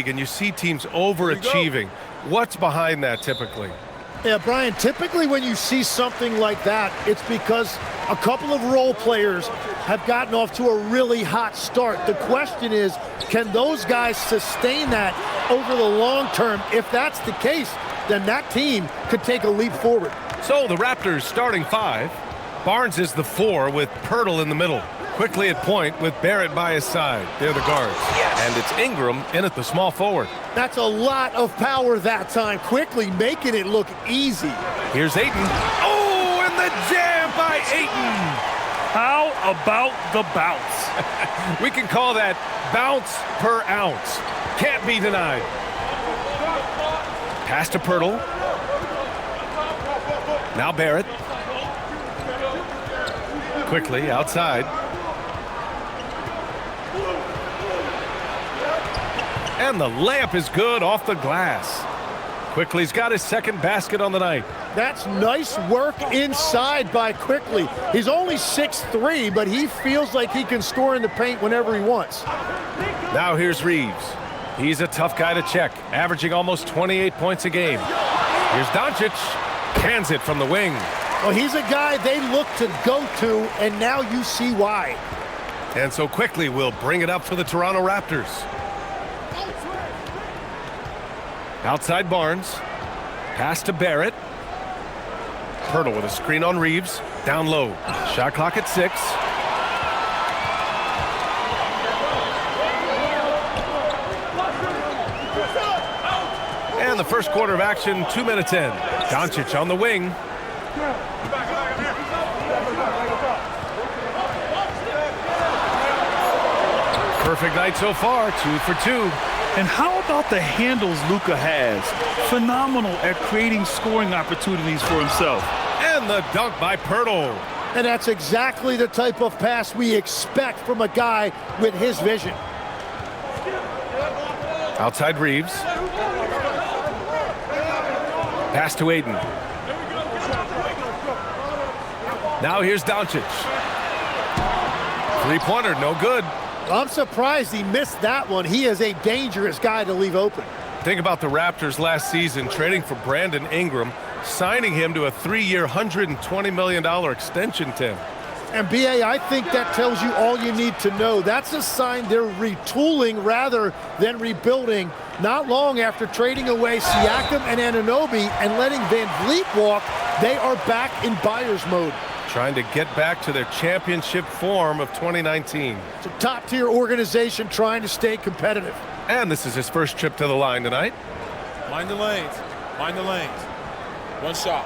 And you see teams overachieving. What's behind that typically? Yeah, Brian, typically when you see something like that, it's because a couple of role players have gotten off to a really hot start. The question is, can those guys sustain that over the long term? If that's the case, then that team could take a leap forward. So the Raptors starting five. Barnes is the 4 with Pirtle in the middle. Quickly at point with Barrett by his side. They're the guards. Yes. And it's Ingram in at the small forward. That's a lot of power that time. Quickly making it look easy. Here's Ayton. Oh, and the jam by Ayton. How about the bounce? We can call that bounce per ounce. Can't be denied. Pass to Pirtle. Now Barrett. Quickly outside. And the layup is good off the glass. Quickly, he's got his second basket on the night. That's nice work inside by Quickly. He's only 6'3", but he feels like he can score in the paint whenever he wants. Now here's Reeves. He's a tough guy to check, averaging almost 28 points a game. Here's Doncic. Cans it from the wing. Well, he's a guy they look to go to, and now you see why. And so Quickly will bring it up for the Toronto Raptors. Outside Barnes. Pass to Barrett. Pirtle with a screen on Reeves. Down low. Shot clock at 6. And the first quarter of action, 2 minutes in. Doncic on the wing. Perfect night so far, 2 for 2. And how about the handles Luka has? Phenomenal at creating scoring opportunities for himself. And the dunk by Pirtle. And that's exactly the type of pass we expect from a guy with his vision. Outside Reeves. Pass to Ayton. Now here's Doncic. Three-pointer, no good. I'm surprised he missed that one. He is a dangerous guy to leave open. Think about the Raptors last season trading for Brandon Ingram, signing him to a 3-year, $120 million extension, Tim. And B.A., I think that tells you all you need to know. That's a sign they're retooling rather than rebuilding. Not long after trading away Siakam and Anunoby and letting Van Vliet walk, they are back in buyer's mode. Trying to get back to their championship form of 2019. It's a top-tier organization trying to stay competitive. And this is his first trip to the line tonight. Mind the lanes. Mind the lanes. One shot.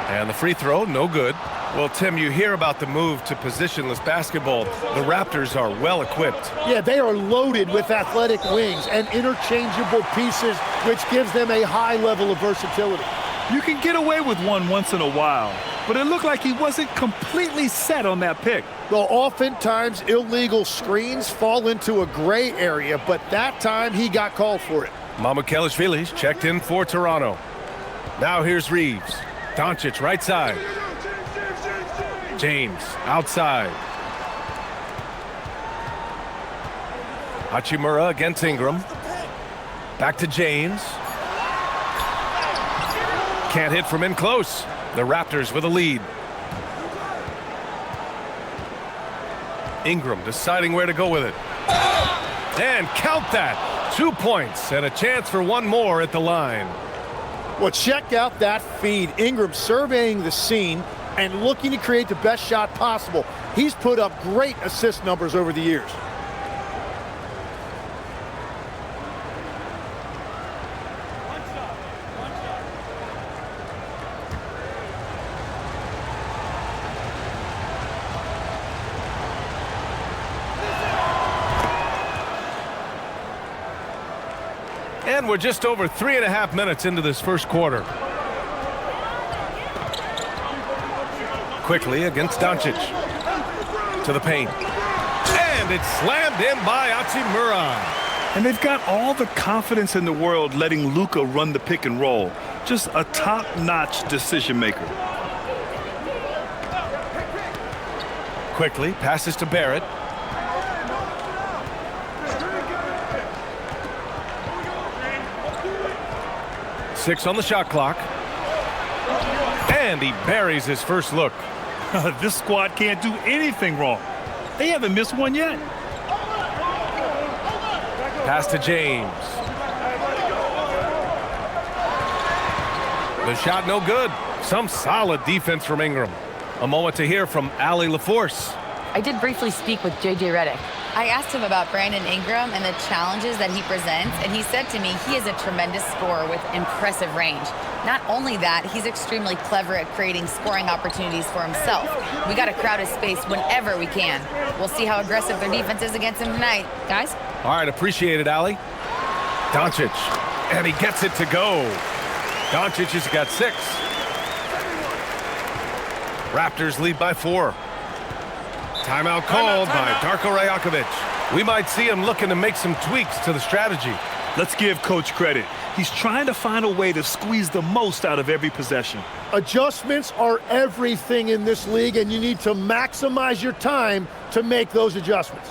And the free throw, no good. Well, Tim, you hear about the move to positionless basketball. The Raptors are well equipped. Yeah, they are loaded with athletic wings and interchangeable pieces, which gives them a high level of versatility. You can get away with one once in a while, but it looked like he wasn't completely set on that pick. Well, oftentimes illegal screens fall into a gray area, but that time he got called for it. Mamukelashvili's checked in for Toronto. Now here's Reeves. Doncic right side. James outside. Hachimura against Ingram. Back to James. Can't hit from in close. The Raptors with a lead. Ingram deciding where to go with it. And count that. 2 points and a chance for one more at the line. Well, check out that feed. Ingram surveying the scene and looking to create the best shot possible. He's put up great assist numbers over the years. And we're just over 3.5 minutes into this first quarter. Quickly against Doncic. To the paint. And it's slammed in by Hachimura. And they've got all the confidence in the world letting Luka run the pick and roll. Just a top-notch decision maker. Quickly passes to Barrett. Six on the shot clock. And he buries his first look. This squad can't do anything wrong. They haven't missed one yet. Pass to James. The shot no good. Some solid defense from Ingram. A moment to hear from Allie LaForce. I did briefly speak with J.J. Redick. I asked him about Brandon Ingram and the challenges that he presents, and he said to me he is a tremendous scorer with impressive range. Not only that, he's extremely clever at creating scoring opportunities for himself. We got to crowd his space whenever we can. We'll see how aggressive their defense is against him tonight. Guys? All right, appreciate it, Allie. Doncic, and he gets it to go. Doncic has got 6. Raptors lead by 4. Timeout called by Darko Rajakovic. We might see him looking to make some tweaks to the strategy. Let's give Coach credit. He's trying to find a way to squeeze the most out of every possession. Adjustments are everything in this league, and you need to maximize your time to make those adjustments.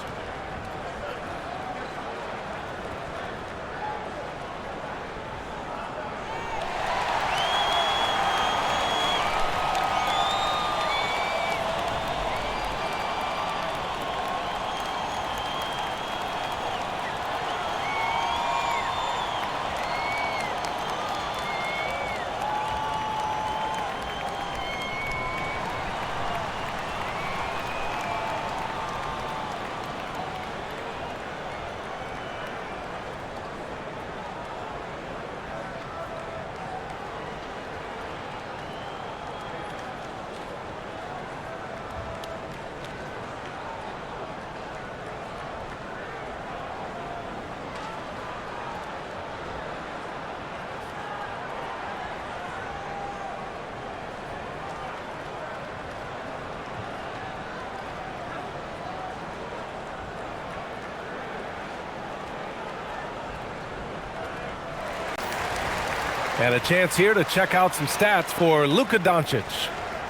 And a chance here to check out some stats for Luka Doncic.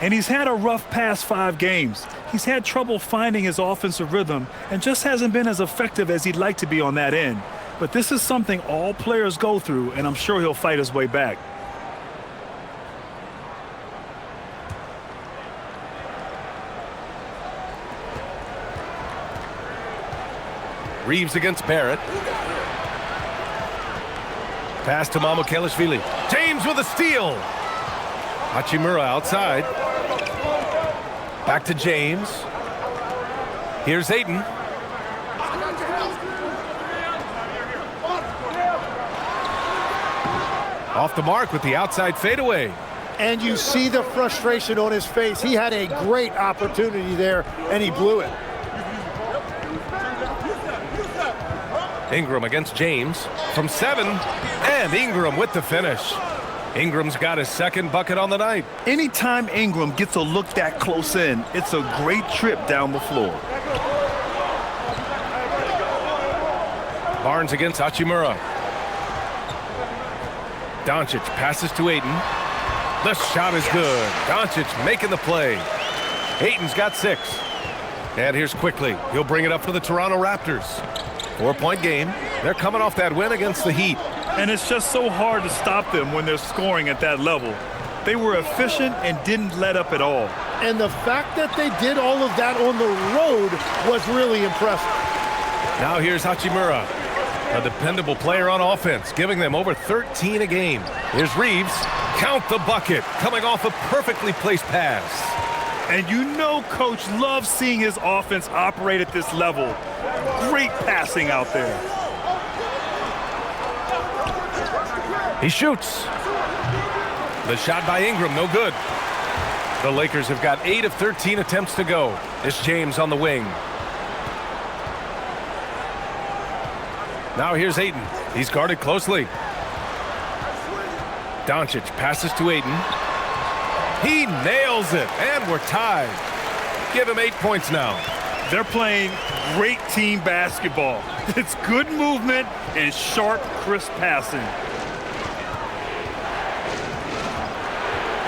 And he's had a rough past 5 games. He's had trouble finding his offensive rhythm and just hasn't been as effective as he'd like to be on that end. But this is something all players go through, and I'm sure he'll fight his way back. Reeves against Barrett. Pass to Mamukelashvili. James with a steal. Hachimura outside. Back to James. Here's Ayton. Off the mark with the outside fadeaway. And you see the frustration on his face. He had a great opportunity there, and he blew it. Ingram against James from 7, and Ingram with the finish. Ingram's got his second bucket on the night. Anytime Ingram gets a look that close in, it's a great trip down the floor. Barnes against Hachimura. Doncic passes to Ayton. The shot is good. Doncic making the play. Ayton's got 6. And here's Quickly. He'll bring it up for the Toronto Raptors. 4-point game. They're coming off that win against the Heat. And it's just so hard to stop them when they're scoring at that level. They were efficient and didn't let up at all. And the fact that they did all of that on the road was really impressive. Now here's Hachimura, a dependable player on offense, giving them over 13 a game. Here's Reeves. Count the bucket, coming off a perfectly placed pass. And you know Coach loves seeing his offense operate at this level. Great passing out there. He shoots. The shot by Ingram, no good. The Lakers have got 8 of 13 attempts to go. It's James on the wing. Now here's Ayton. He's guarded closely. Doncic passes to Ayton. He nails it, and we're tied. Give him 8 points now. They're playing great team basketball. It's good movement and sharp, crisp passing.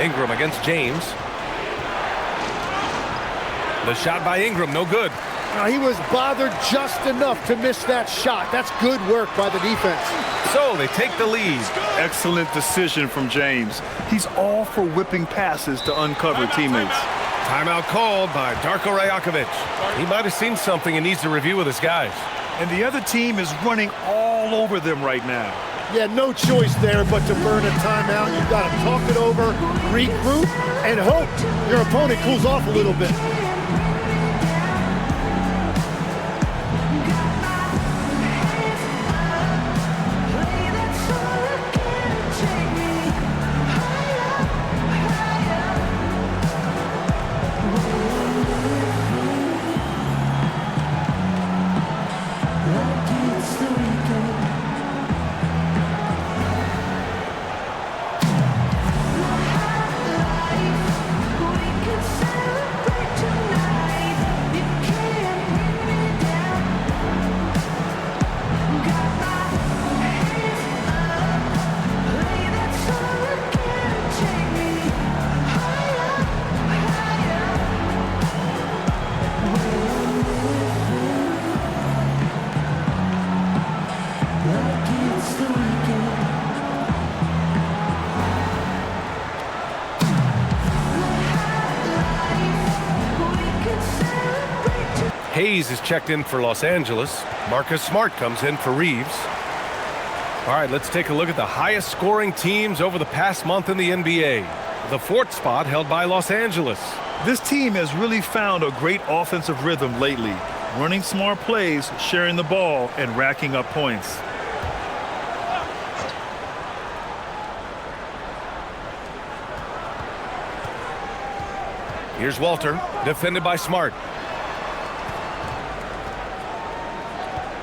Ingram against James. The shot by Ingram, no good. He was bothered just enough to miss that shot. That's good work by the defense. So they take the lead. Excellent decision from James. He's all for whipping passes to uncover teammates. Timeout called by Darko Rajakovic. He might have seen something and needs to review with his guys. And the other team is running all over them right now. Yeah, no choice there but to burn a timeout. You've got to talk it over, regroup, and hope your opponent cools off a little bit. Hayes is checked in for Los Angeles. Marcus Smart comes in for Reeves. All right, let's take a look at the highest scoring teams over the past month in the NBA. The fourth spot held by Los Angeles. This team has really found a great offensive rhythm lately, running smart plays, sharing the ball, and racking up points. Here's Walter, defended by Smart.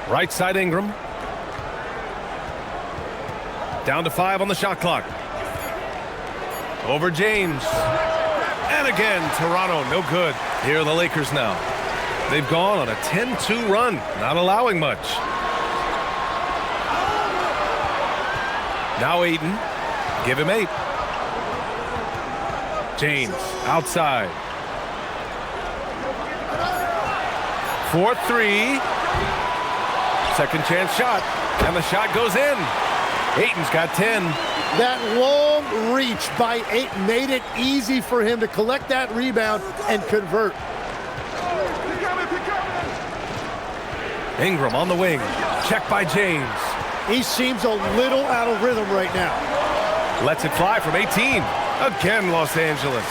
Right side Ingram. Down to 5 on the shot clock. Over James. And again, Toronto, no good. Here are the Lakers now. They've gone on a 10-2 run, not allowing much. Now Ayton. Give him 8. James, outside. 4-3. Second chance shot, and the shot goes in. Ayton's got 10. That long reach by Ayton made it easy for him to collect that rebound and convert. Ingram on the wing, checked by James. He seems a little out of rhythm right now. Lets it fly from 18. Again, Los Angeles.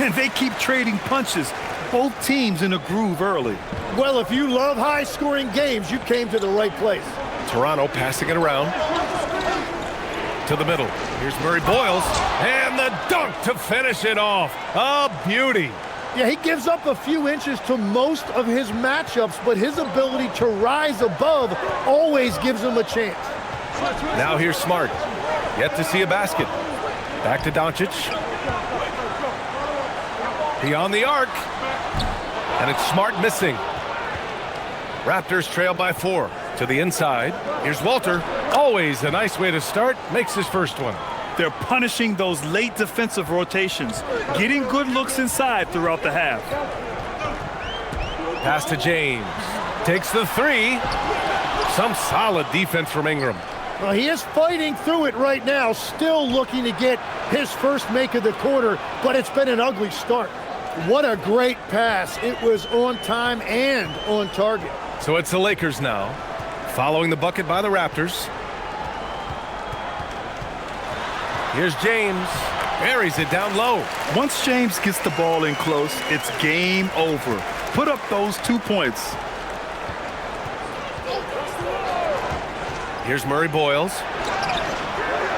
And they keep trading punches. Both teams in a groove early. Well, if you love high-scoring games, you came to the right place. Toronto passing it around. To the middle. Here's Murray Boyles. And the dunk to finish it off. A beauty. Yeah, he gives up a few inches to most of his matchups, but his ability to rise above always gives him a chance. Now here's Smart. Yet to see a basket. Back to Doncic. Beyond the arc. And it's Smart missing. Raptors trail by 4 to the inside. Here's Walter. Always a nice way to start. Makes his first one. They're punishing those late defensive rotations, getting good looks inside throughout the half. Pass to James. Takes the 3. Some solid defense from Ingram. Well, he is fighting through it right now, still looking to get his first make of the quarter, but it's been an ugly start. What a great pass. It was on time and on target. So it's the Lakers now, following the bucket by the Raptors. Here's James. Buries it down low. Once James gets the ball in close, it's game over. Put up those 2 points. Here's Murray Boyles.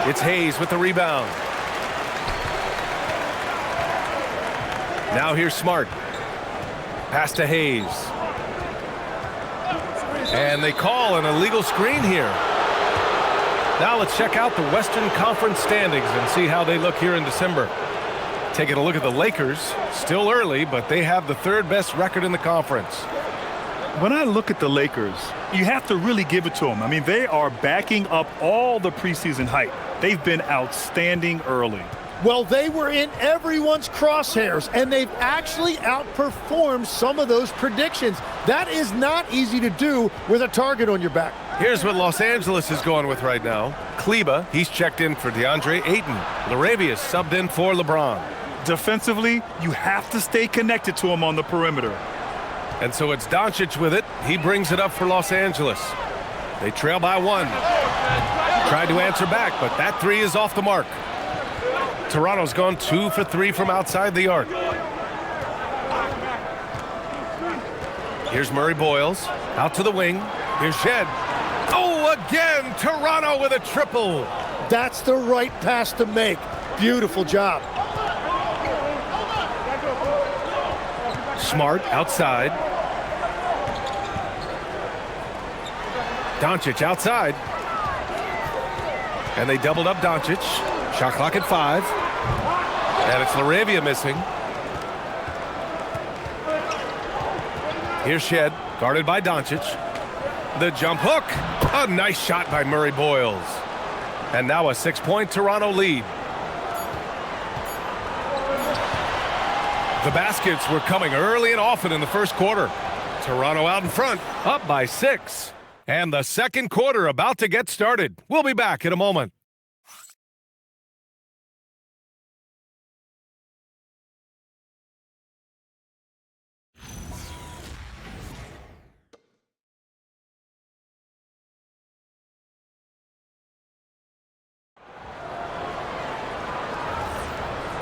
It's Hayes with the rebound. Now here's Smart. Pass to Hayes. And they call an illegal screen here. Now let's check out the Western Conference standings and see how they look here in December. Taking a look at the Lakers, still early, but they have the third best record in the conference. When I look at the Lakers, you have to really give it to them. I mean, they are backing up all the preseason hype. They've been outstanding early. Well, they were in everyone's crosshairs, and they've actually outperformed some of those predictions. That is not easy to do with a target on your back. Here's what Los Angeles is going with right now. Kleba, he's checked in for DeAndre Ayton. Laravia's subbed in for LeBron. Defensively, you have to stay connected to him on the perimeter. And so it's Doncic with it. He brings it up for Los Angeles. They trail by 1. Tried to answer back, but that 3 is off the mark. Toronto's gone 2 for 3 from outside the arc. Here's Murray Boyles. Out to the wing. Here's Shed. Oh, again, Toronto with a triple. That's the right pass to make. Beautiful job. Smart outside. Doncic outside. And they doubled up Doncic. Shot clock at 5. And it's Laravia missing. Here's Shed, guarded by Doncic. The jump hook. A nice shot by Murray Boyles. And now a 6-point Toronto lead. The baskets were coming early and often in the first quarter. Toronto out in front, up by 6. And the second quarter about to get started. We'll be back in a moment.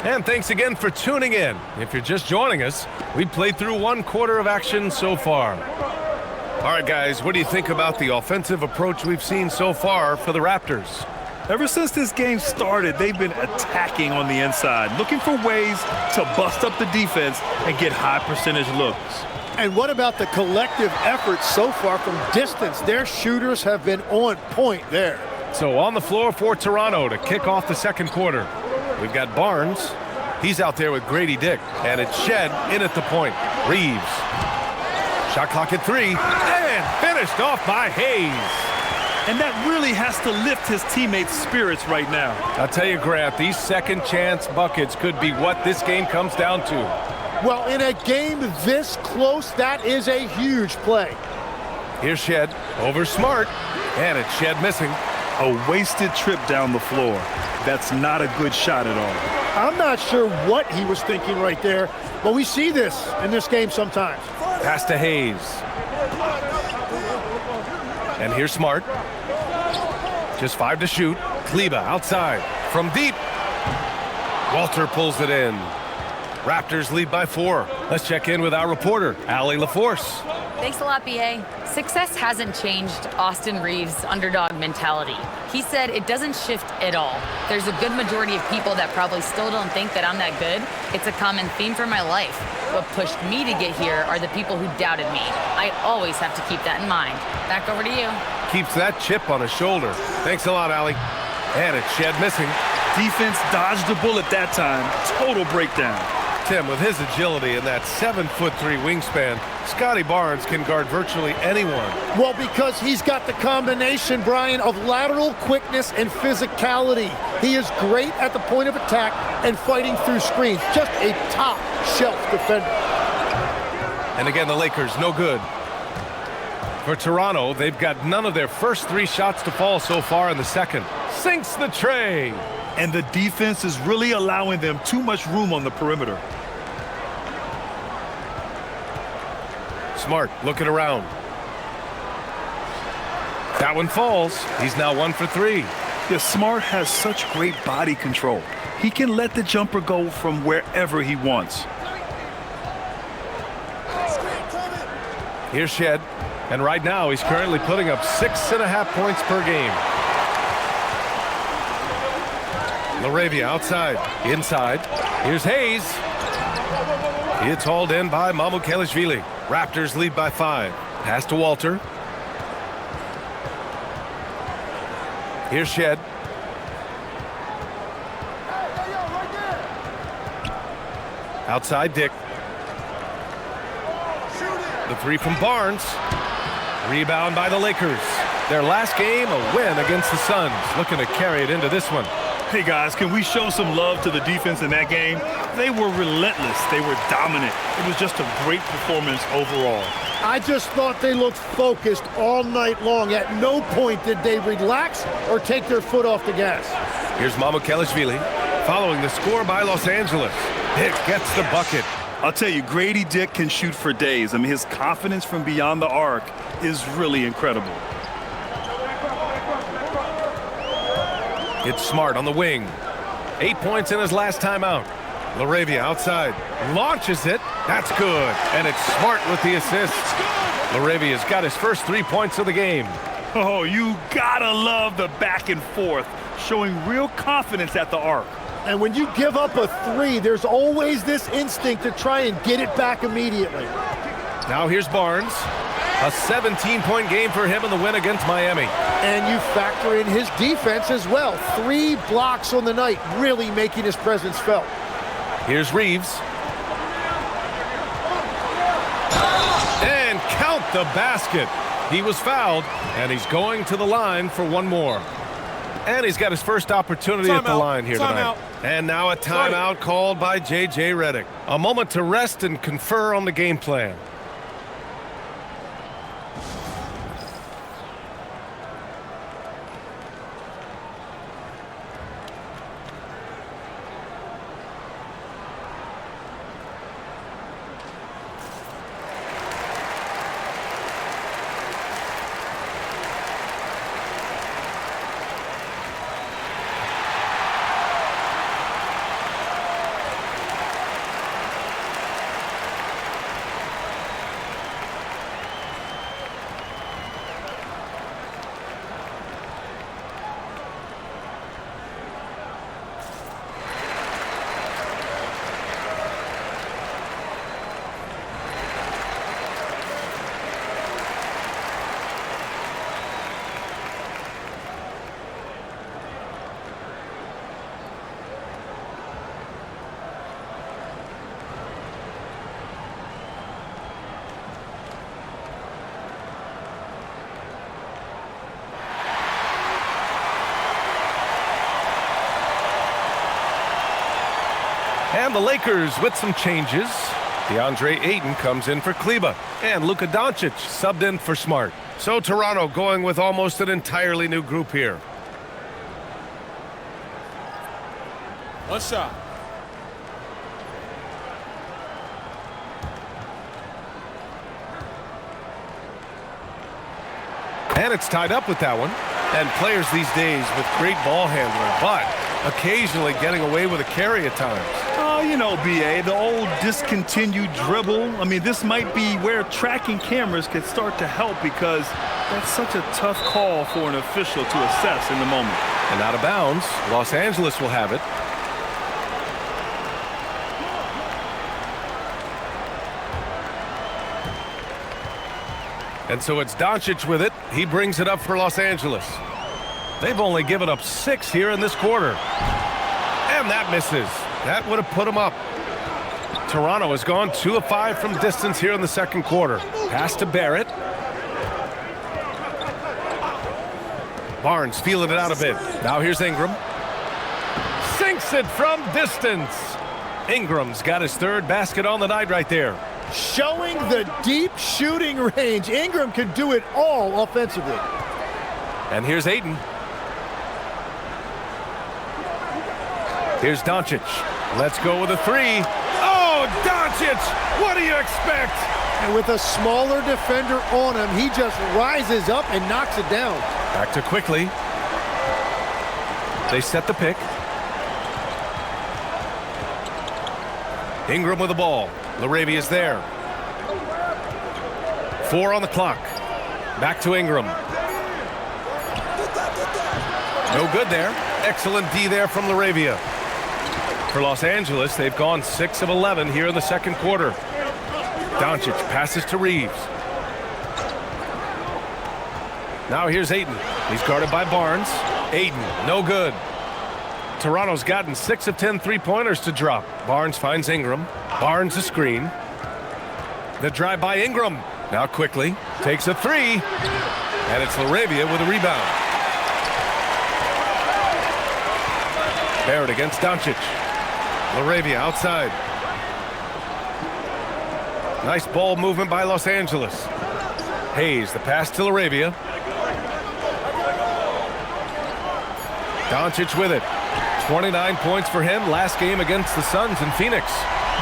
And thanks again for tuning in. If you're just joining us, we played through 1 quarter of action so far. All right, guys, what do you think about the offensive approach we've seen so far for the Raptors? Ever since this game started, they've been attacking on the inside, looking for ways to bust up the defense and get high percentage looks. And what about the collective effort so far from distance? Their shooters have been on point there. So on the floor for Toronto to kick off the second quarter. We've got Barnes. He's out there with Grady Dick. And it's Shed in at the point. Reeves. Shot clock at 3. And finished off by Hayes. And that really has to lift his teammates' spirits right now. I'll tell you, Grant, these second chance buckets could be what this game comes down to. Well, in a game this close, that is a huge play. Here's Shed over Smart. And it's Shed missing. A wasted trip down the floor. That's not a good shot at all. I'm not sure what he was thinking right there, but we see this in this game sometimes. Pass to Hayes. And here's Smart. Just 5 to shoot. Kleba outside. From deep. Walter pulls it in. Raptors lead by 4. Let's check in with our reporter, Allie LaForce. Thanks a lot, B.A. Success hasn't changed Austin Reeves' underdog mentality. He said it doesn't shift at all. There's a good majority of people that probably still don't think that I'm that good. It's a common theme for my life. What pushed me to get here are the people who doubted me. I always have to keep that in mind. Back over to you. Keeps that chip on his shoulder. Thanks a lot, Allie. And it's Shed missing. Defense dodged the bullet that time. Total breakdown. Tim, with his agility and that 7'3" wingspan, Scotty Barnes can guard virtually anyone. Well, because he's got the combination, Brian, of lateral quickness and physicality. He is great at the point of attack and fighting through screens. Just a top-shelf defender. And again, the Lakers, no good. For Toronto, they've got none of their first 3 shots to fall so far in the second. Sinks the tray. And the defense is really allowing them too much room on the perimeter. Smart looking around. That one falls. He's now 1 for 3. Yeah, Smart has such great body control. He can let the jumper go from wherever he wants. Here's Shed. And right now he's currently putting up 6.5 points per game. Laravia outside. Inside. Here's Hayes. It's hauled in by Mamukelashvili. Raptors lead by 5. Pass to Walter. Here's Shed. Outside Dick. The three from Barnes. Rebound by the Lakers. Their last game, a win against the Suns. Looking to carry it into this one. Hey, guys, can we show some love to the defense in that game? They were relentless. They were dominant. It was just a great performance overall. I just thought they looked focused all night long. At no point did they relax or take their foot off the gas. Here's Mamukelashvili following the score by Los Angeles. Dick gets the bucket. I'll tell you, Grady Dick can shoot for days. I mean, his confidence from beyond the arc is really incredible. It's Smart on the wing. 8 points in his last timeout. LaRavia outside. Launches it. That's good. And it's Smart with the assist. LaRavia's got his first 3 points of the game. Oh, you gotta love the back and forth, showing real confidence at the arc. And when you give up a three, there's always this instinct to try and get it back immediately. Now here's Barnes. A 17-point game for him in the win against Miami. And you factor in his defense as well. 3 blocks on the night, really making his presence felt. Here's Reeves. And count the basket. He was fouled, and he's going to the line for one more. And he's got his first opportunity at the line here tonight. And now a timeout called by J.J. Redick. A moment to rest and confer on the game plan. And the Lakers with some changes. DeAndre Ayton comes in for Kleba. And Luka Doncic subbed in for Smart. So Toronto going with almost an entirely new group here. One shot. And it's tied up with that one. And players these days with great ball handling, but occasionally getting away with a carry at times. Oh, you know, B.A., the old discontinued dribble. I mean, this might be where tracking cameras could start to help because that's such a tough call for an official to assess in the moment. And out of bounds, Los Angeles will have it. And so it's Doncic with it. He brings it up for Los Angeles. They've only given up 6 here in this quarter. And that misses. That would have put them up. Toronto has gone 2 of 5 from distance here in the second quarter. Pass to Barrett. Barnes feeling it out a bit. Now here's Ingram. Sinks it from distance. Ingram's got his 3rd basket on the night right there. Showing the deep shooting range. Ingram can do it all offensively. And here's Ayton. Here's Doncic. Let's go with a 3. Oh, Doncic! What do you expect? And with a smaller defender on him, he just rises up and knocks it down. Back to Quickly. They set the pick. Ingram with the ball. LaRavia's there. 4 on the clock. Back to Ingram. No good there. Excellent D there from LaRavia. For Los Angeles, they've gone 6 of 11 here in the second quarter. Doncic passes to Reeves. Now here's Ayton. He's guarded by Barnes. Ayton, no good. Toronto's gotten 6 of 10 three-pointers to drop. Barnes finds Ingram. Barnes a screen. The drive by Ingram. Now quickly takes a three. And it's LaRavia with a rebound. Barrett against Doncic. LaRavia outside. Nice ball movement by Los Angeles. Hayes, the pass to LaRavia. Doncic with it. 29 points for him last game against the Suns in Phoenix.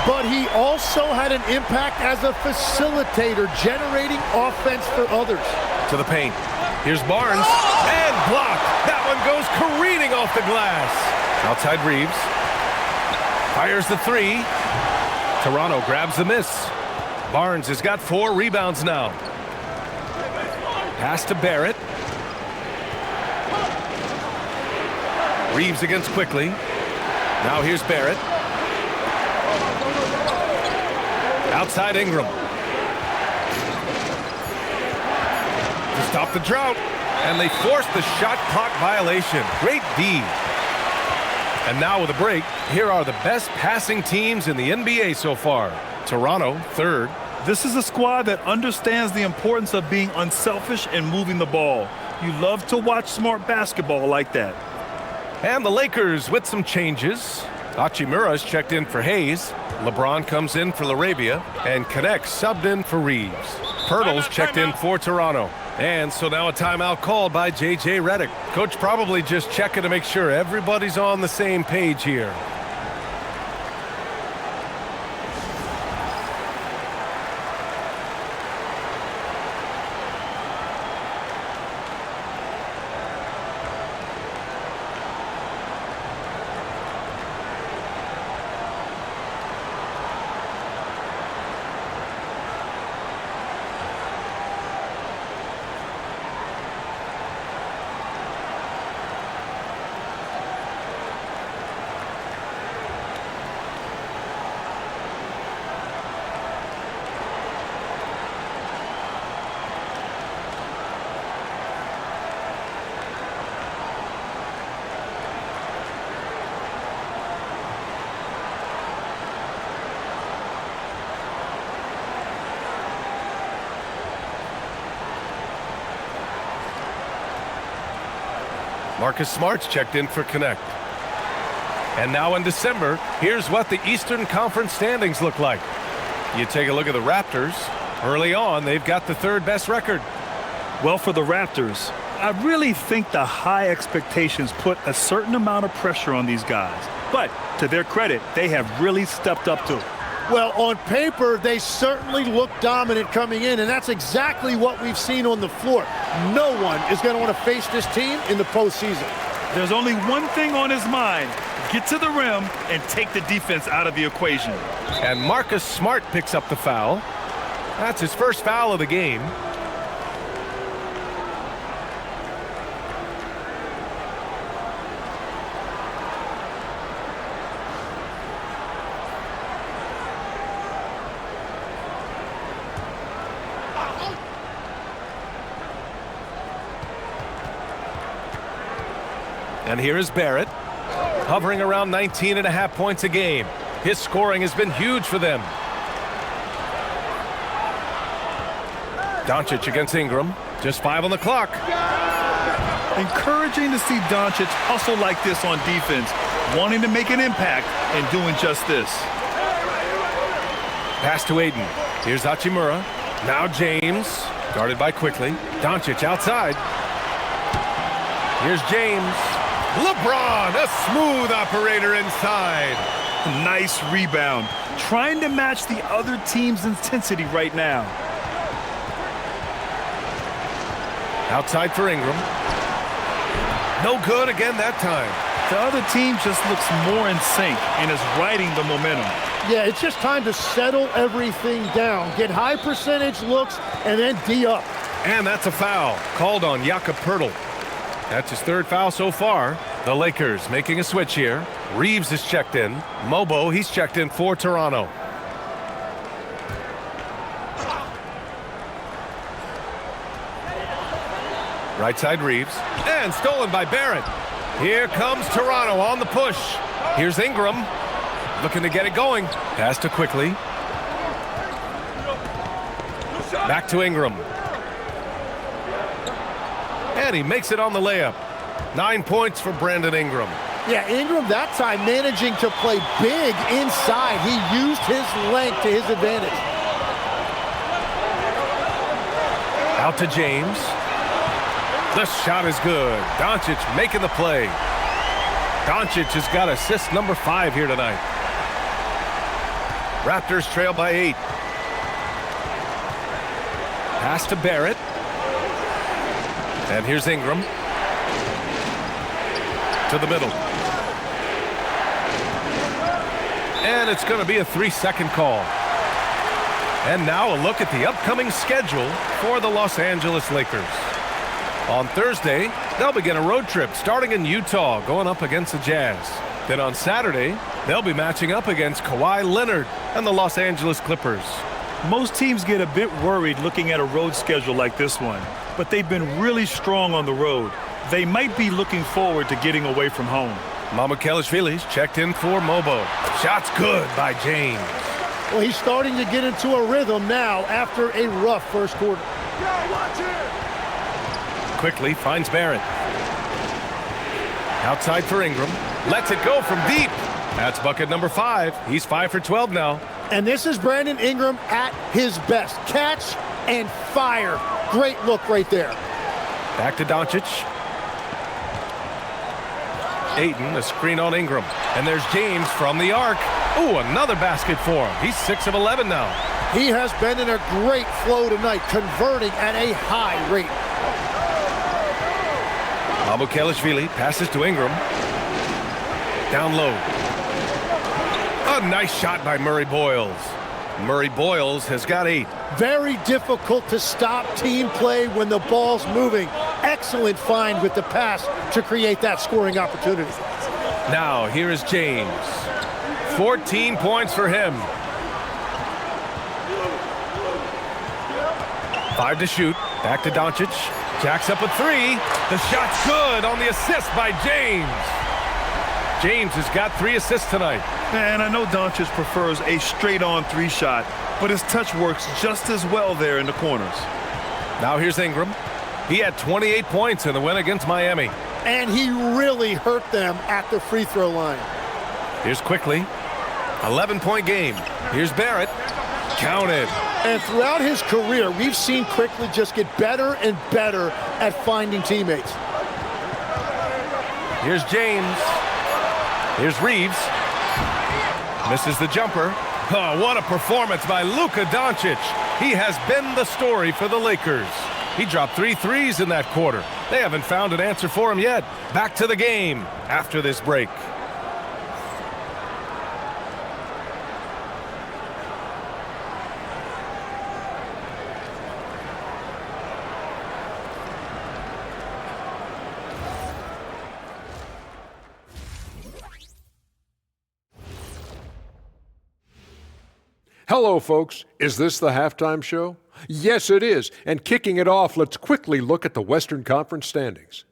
But he also had an impact as a facilitator, generating offense for others. To the paint. Here's Barnes. And blocked. That one goes careening off the glass. Outside Reeves. Fires the three. Toronto grabs the miss. Barnes has got 4 rebounds now. Pass to Barrett. Reeves against Quickly. Now here's Barrett. Outside Ingram. To stop the drought. And they force the shot clock violation. Great D. And now with a break, here are the best passing teams in the NBA so far. Toronto, 3rd. This is a squad that understands the importance of being unselfish and moving the ball. You love to watch smart basketball like that. And the Lakers with some changes. Hachimura's checked in for Hayes. LeBron comes in for LaRavia. And Connects subbed in for Reeves. Pirtle's checked in for Toronto. And so now a timeout called by J.J. Redick. Coach probably just checking to make sure everybody's on the same page here. Marcus Smart's checked in for Connect. And now in December, here's what the Eastern Conference standings look like. You take a look at the Raptors. Early on, they've got the 3rd best record. Well, for the Raptors, I really think the high expectations put a certain amount of pressure on these guys. But to their credit, they have really stepped up to it. Well, on paper, they certainly look dominant coming in, and that's exactly what we've seen on the floor. No one is going to want to face this team in the postseason. There's only one thing on his mind: get to the rim and take the defense out of the equation. And Marcus Smart picks up the foul. That's his first foul of the game. And here is Barrett, hovering around 19.5 points a game. His scoring has been huge for them. Doncic against Ingram. Just 5 on the clock. Encouraging to see Doncic hustle like this on defense, wanting to make an impact and doing just this. Pass to Ayton. Here's Hachimura. Now James, guarded by Quickly. Doncic outside. Here's James. LeBron, a smooth operator inside. Nice rebound. Trying to match the other team's intensity right now. Outside for Ingram. No good again that time. The other team just looks more in sync and is riding the momentum. Yeah, it's just time to settle everything down. Get high percentage looks and then D up. And that's a foul called on Jakob Poeltl. That's his 3rd foul so far. The Lakers making a switch here. Reeves is checked in. Mobo, he's checked in for Toronto. Right side Reeves. And stolen by Barrett. Here comes Toronto on the push. Here's Ingram. Looking to get it going. Pass to Quickly. Back to Ingram. And he makes it on the layup. 9 points for Brandon Ingram. Yeah, Ingram that time managing to play big inside. He used his length to his advantage. Out to James. The shot is good. Doncic making the play. Doncic has got assist number 5 here tonight. Raptors trail by 8. Pass to Barrett. And here's Ingram. To the middle. And it's going to be a 3-second call. And now a look at the upcoming schedule for the Los Angeles Lakers. On Thursday, they'll begin a road trip starting in Utah, going up against the Jazz. Then on Saturday, they'll be matching up against Kawhi Leonard and the Los Angeles Clippers. Most teams get a bit worried looking at a road schedule like this one, but they've been really strong on the road. They might be looking forward to getting away from home. Mamukelashvili's checked in for Mobo. Shot's good by James. Well, he's starting to get into a rhythm now after a rough first quarter. Quickly finds Barrett. Outside for Ingram. Lets it go from deep. That's bucket number 5. He's 5 for 12 now. And this is Brandon Ingram at his best. Catch and fire. Great look right there. Back to Doncic. Ayton, a screen on Ingram. And there's James from the arc. Ooh, another basket for him. He's 6 of 11 now. He has been in a great flow tonight, converting at a high rate. Mamukelashvili passes to Ingram. Down low. A nice shot by Murray Boyles. Murray Boyles has got 8. Very difficult to stop team play when the ball's moving. Excellent find with the pass to create that scoring opportunity. Now, here is James. 14 points for him. 5 to shoot. Back to Doncic. Jacks up a 3. The shot's good on the assist by James. James has got 3 assists tonight. And I know Doncic prefers a straight-on 3-shot, but his touch works just as well there in the corners. Now here's Ingram. He had 28 points in the win against Miami. And he really hurt them at the free throw line. Here's Quickly. 11-point game. Here's Barrett. Counted. And throughout his career, we've seen Quickly just get better and better at finding teammates. Here's James. Here's Reeves. Misses the jumper. Oh, what a performance by Luka Doncic. He has been the story for the Lakers. He dropped 3 threes in that quarter. They haven't found an answer for him yet. Back to the game after this break. Hello, folks. Is this the halftime show? Yes, it is. And kicking it off, let's quickly look at the Western Conference standings.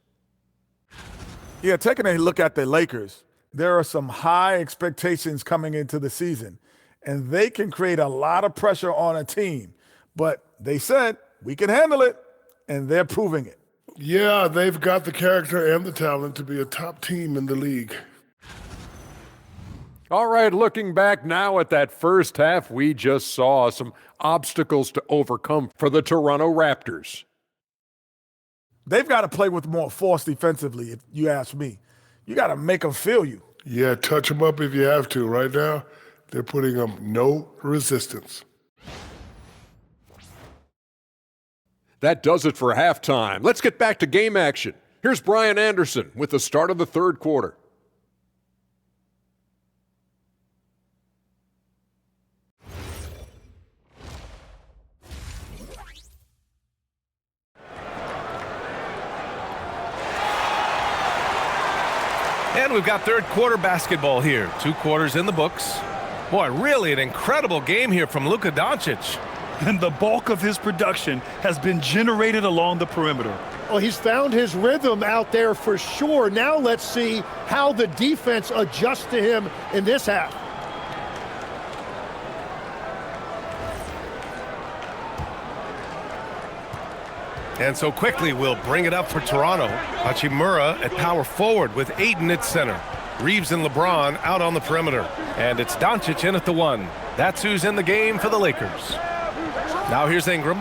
Yeah, taking a look at the Lakers, there are some high expectations coming into the season, and they can create a lot of pressure on a team. But they said, we can handle it, and they're proving it. Yeah, they've got the character and the talent to be a top team in the league. All right, looking back now at that first half, we just saw some obstacles to overcome for the Toronto Raptors. They've got to play with more force defensively, if you ask me. You got to make them feel you. Yeah, touch them up if you have to. Right now, they're putting up no resistance. That does it for halftime. Let's get back to game action. Here's Brian Anderson with the start of the third quarter. And we've got third quarter basketball here. 2 quarters in the books. Boy, really an incredible game here from Luka Doncic. And the bulk of his production has been generated along the perimeter. Well, he's found his rhythm out there for sure. Now let's see how the defense adjusts to him in this half. And so quickly we'll bring it up for Toronto. Hachimura at power forward with Ayton at center. Reeves and LeBron out on the perimeter. And it's Doncic in at the 1. That's who's in the game for the Lakers. Now here's Ingram.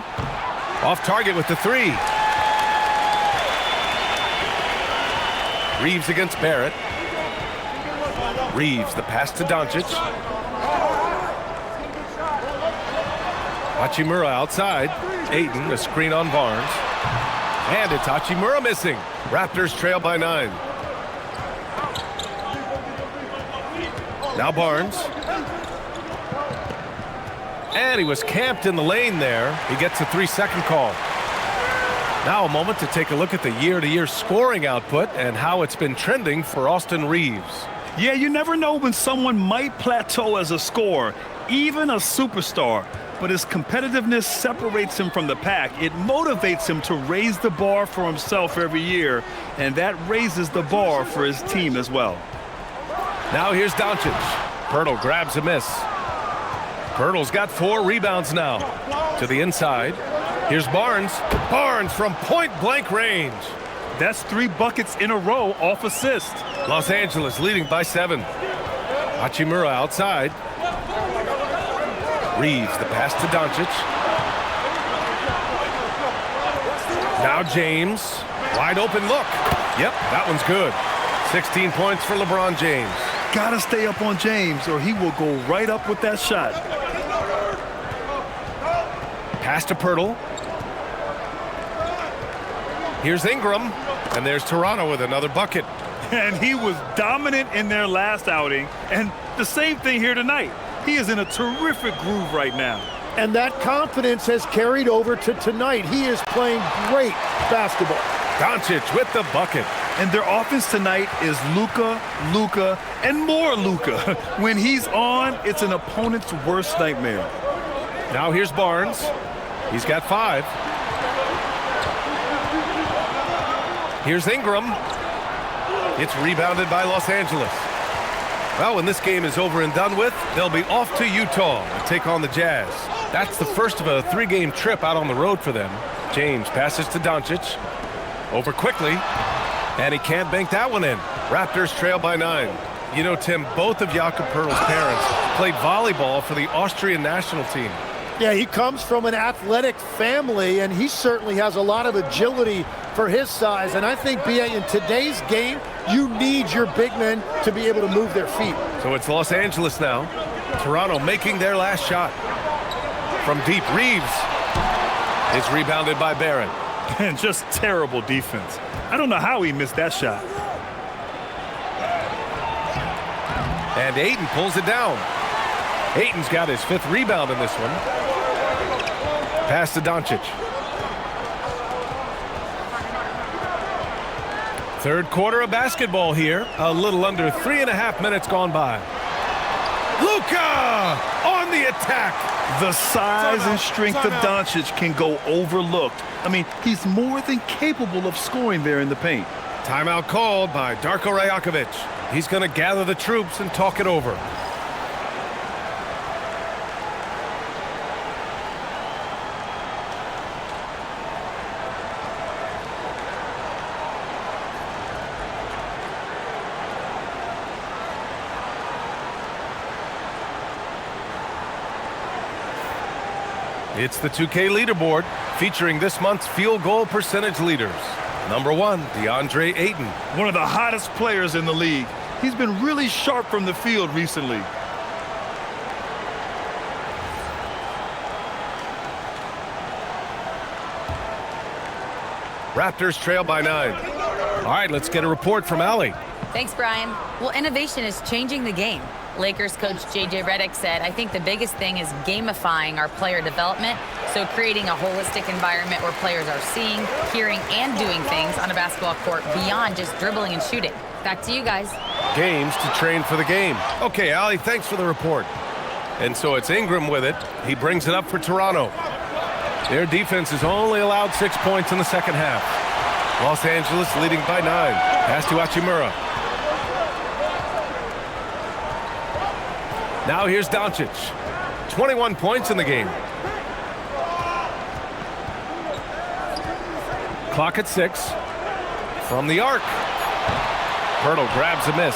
Off target with the 3. Reeves against Barrett. Reeves, the pass to Doncic. Hachimura outside. Ayton, a screen on Barnes. And it's Hachimura missing. Raptors trail by 9. Now Barnes. And he was camped in the lane there. He gets a 3-second call. Now a moment to take a look at the year-to-year scoring output and how it's been trending for Austin Reeves. Yeah, you never know when someone might plateau as a scorer, even a superstar. But his competitiveness separates him from the pack. It motivates him to raise the bar for himself every year, and that raises the bar for his team as well. Now here's Doncic. Pirtle grabs a miss. Pirtle's got 4 rebounds now. To the inside. Here's Barnes. Barnes from point-blank range. That's 3 buckets in a row off assist. Los Angeles leading by 7. Hachimura outside. Reeves, the pass to Doncic. Now James. Wide open look. Yep, that one's good. 16 points for LeBron James. Gotta stay up on James or he will go right up with that shot. Pass to Pirtle. Here's Ingram. And there's Toronto with another bucket. And he was dominant in their last outing. And the same thing here tonight. He is in a terrific groove right now. And that confidence has carried over to tonight. He is playing great basketball. Doncic with the bucket. And their offense tonight is Luka, Luka, and more Luka. When he's on, it's an opponent's worst nightmare. Now here's Barnes. He's got 5. Here's Ingram. It's rebounded by Los Angeles. Well, when this game is over and done with, they'll be off to Utah to take on the Jazz. That's the first of a 3-game trip out on the road for them. James passes to Doncic. Over quickly. And he can't bank that one in. Raptors trail by 9. You know, Tim, both of Jakob Poeltl's parents played volleyball for the Austrian national team. Yeah, he comes from an athletic family, and he certainly has a lot of agility for his size. And I think, B.A., in today's game, you need your big men to be able to move their feet. So it's Los Angeles now. Toronto making their last shot. From deep, Reeves. It's rebounded by Barrett. And just terrible defense. I don't know how he missed that shot. And Ayton pulls it down. Ayton's got his 5th rebound in this one. Pass to Doncic. Third quarter of basketball here. A little under 3.5 minutes gone by. Luka on the attack. The size and strength of Doncic can go overlooked. I mean, he's more than capable of scoring there in the paint. Timeout called by Darko Rajakovic. He's going to gather the troops and talk it over. It's the 2K leaderboard featuring this month's field goal percentage leaders. Number 1, DeAndre Ayton. One of the hottest players in the league. He's been really sharp from the field recently. Raptors trail by 9. All right, let's get a report from Allie. Thanks, Brian. Well, innovation is changing the game. Lakers coach J.J. Redick said, I think the biggest thing is gamifying our player development, so creating a holistic environment where players are seeing, hearing, and doing things on a basketball court beyond just dribbling and shooting. Back to you guys. Games to train for the game. Okay, Allie, thanks for the report. And so it's Ingram with it. He brings it up for Toronto. Their defense has only allowed 6 points in the second half. Los Angeles leading by 9. Pass to Hachimura. Now here's Doncic. 21 points in the game. Clock at 6. From the arc. Pirtle grabs a miss.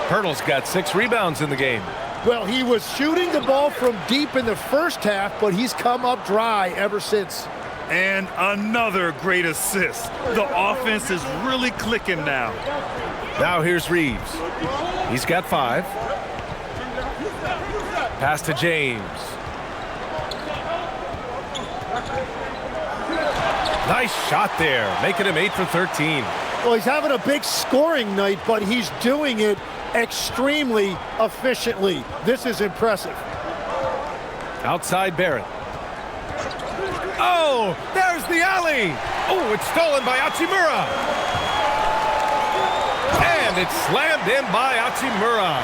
Pirtle's got 6 rebounds in the game. Well, he was shooting the ball from deep in the first half, but he's come up dry ever since. And another great assist. The offense is really clicking now. Now here's Reeves. He's got 5. Pass to James. Nice shot there, making him 8 for 13. Well, he's having a big scoring night, but he's doing it extremely efficiently. This is impressive. Outside Barrett. Oh, there's the alley. Oh, it's stolen by Hachimura. And it's slammed in by Hachimura.